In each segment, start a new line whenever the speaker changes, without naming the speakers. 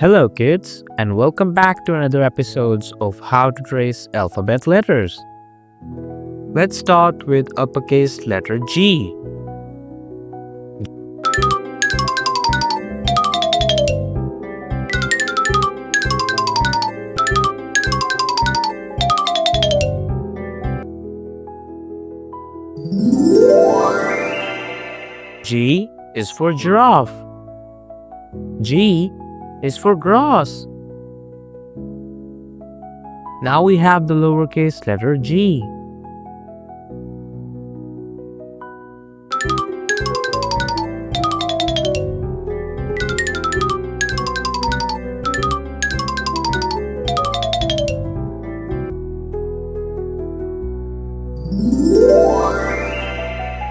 Hello kids, and welcome back to another episodes of How to Trace Alphabet Letters. Let's start with uppercase letter G. G is for giraffe. G is for grass. Now we have the lowercase letter g.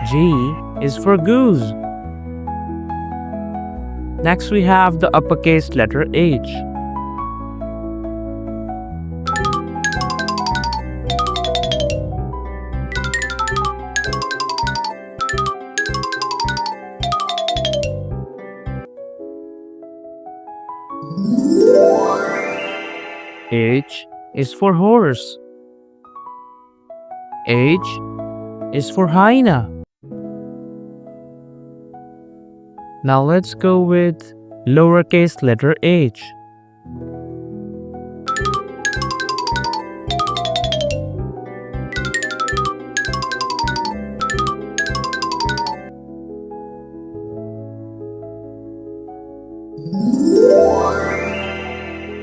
G is for goose. Next we have the uppercase letter H. H is for horse. H is for hyena. Now let's go with lowercase letter h.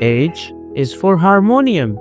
H is for harmonium.